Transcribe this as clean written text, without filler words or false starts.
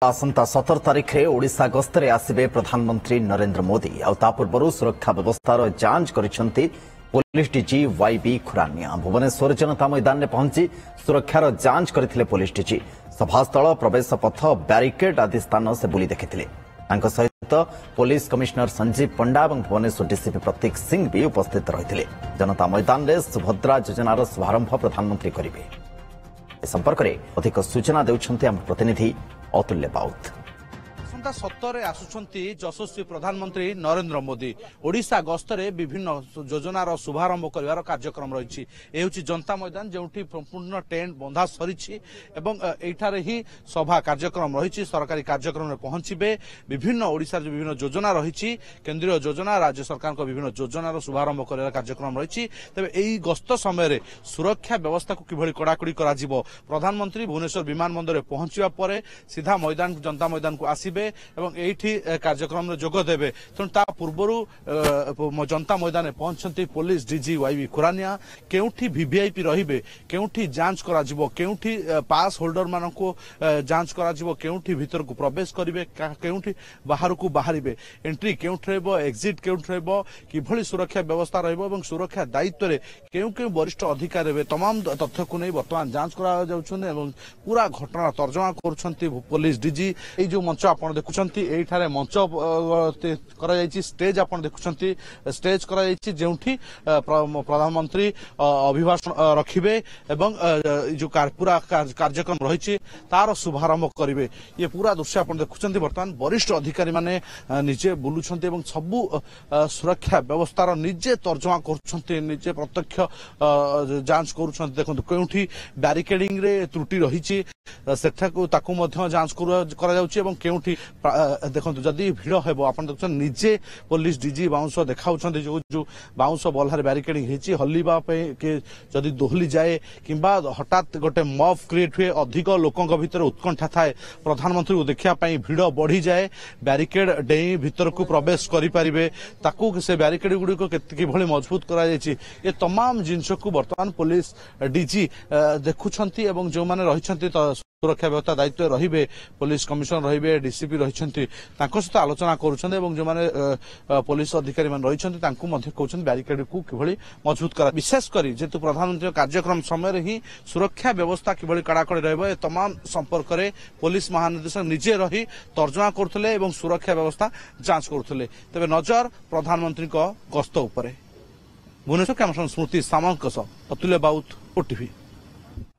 आसंता 17 तारीख में ओडिशा गस्तरे आसिबे प्रधानमंत्री नरेंद्र मोदी आ पूर्व सुरक्षा व्यवस्थार जांच करिसेंती police DG YB Khurania. Bhubaneswar Janata Maidan में पहुंची सुरक्षार जांच करथिले पुलिस डीजी। सभास्थल, प्रवेश पथ, ब्यारिकेड आदि स्थान से बुली देखिथिले। तांको सहित पुलिस कमिश्नर संजीव पंडा और भुवनेश्वर डीसीपी प्रतीक सिंह भी उपस्थित रहिथिले। जनता मैदान में सुभद्रा योजनार शुभारंभ प्रधानमंत्री करिवे। ए संपर्क में अधिक सूचना देउछन्ते आम प्रतिनिधि अतुल्य बाउत। 17 आसुछंती यशस्वी प्रधानमंत्री नरेंद्र मोदी। ओडिशा गस्तरे विभिन्न योजनार शुभारंभ करिवार कार्यक्रम रही। जनता मैदान जोठी संपूर्ण टेंट बंधा सरी एवं एठारे ही सभा कार्यक्रम रही। सरकारी कार्यक्रम में पहुंचे विभिन्न ओडिशा विभिन्न योजना रही। केंद्रीय योजना, राज्य सरकार विभिन्न योजनार शुभारंभ कर कार्यक्रम रही। तेज यही गस्त समय सुरक्षा व्यवस्था को किभली कड़ाकड़ी करा प्रधानमंत्री भुवनेश्वर विमान बंदर में पहुंचा पर सीधा मैदान जनता मैदान को आसबे एवं एठी कार्यक्रम में जोग देबे। तेणु ता पूर्व जनता मैदान में पहुंचती पुलिस डीजी वाईबी खुरानिया। केउठी वीवीआईपी रहिबे, केउठी जांच करा जिवो, केउठी पास होल्डर मानको जांच करा जिवो, केउठी भीतर को प्रवेश करिवे, केउठी बाहर को बाहरिबे, एंट्री केउठी रहबो, एग्जिट केउठी रहबो, किभली सुरक्षा व्यवस्था रहबो एवं सुरक्षा दायित्व रे केउ केउ वरिष्ठ अधिकारी रहबे, तमाम तथ्य को नै वर्तमान जांच करा जाउछन एवं पूरा घटना तर्जमा करूछंती पुलिस डीजी। ए जो मंच आपण देखुछंती एठारे मंच करा जायछि, स्टेज आपण देखुछंती स्टेज करा जायछि जेउठी प्रधानमंत्री अभिभाषण रखिबे एवं जो पूरा कार्यक्रम रही तार शुभारंभ करिवे। ये पूरा दृश्य आपण देखुछंती। वर्तमान वरिष्ठ अधिकारी माने निजे बुलुछंती एवं सबु सुरक्षा व्यवस्थार निजे तर्जमा करूछंती, निजे प्रत्यक्ष जांच करूछंती। देखंतु केउठी बैरिकेडिंग रे त्रुटि रहिछि सेठाकू ताकू मध्य जांच करा जाउछि एवं केउठी देखंतु जदि भिड़ हेबो आपण देखछन निजे पुलिस डीजी बाउंस देखाउछंती जो बाउंस बल्हार बैरिकेडिंग हेछि हल्लीबा पे के जदि दोहली जाए किंबा हठात गोटे मॉब क्रिएट हुए, अधिक लोकंक भितर उत्कंठा थाए, प्रधानमंत्री को देखिया पई भिड़ बढ़ी जाए, बैरिकेड डेई भीतर को प्रवेश करि परिबे, ताकू से बैरिकेड गुडी को केतकी भली मजबूत करा जायछि। ये तमाम जिंस को वर्तमान पुलिस डीजी देखुछंती एवं जो माने रहिछंती सुरक्षा व्यवस्था दायित्व रहिबे, पुलिस कमिश्नर रहिबे, डीसीपी रहिछंती, तांको सहित आलोचना करूछंती एवं जो माने पुलिस अधिकारी मान रहिछंती तांको मध्ये कहउछंती बैरिकेड को किभली मजबूत करा। विशेष करी जेतु प्रधानमंत्री कार्यक्रम समय ही सुरक्षा व्यवस्था किभली कड़ाकड़ी रहबो ए तमाम संपर्क में पुलिस महानिदेशक निजे रही तर्जमा करथले एवं सुरक्षा व्यवस्था जांच करथले। तबे नजर प्रधानमंत्री को गस्त उपरे। भुवनेश्वर कैमरा स्मृति सामंत अतुल्य बाउत, ओटीवी।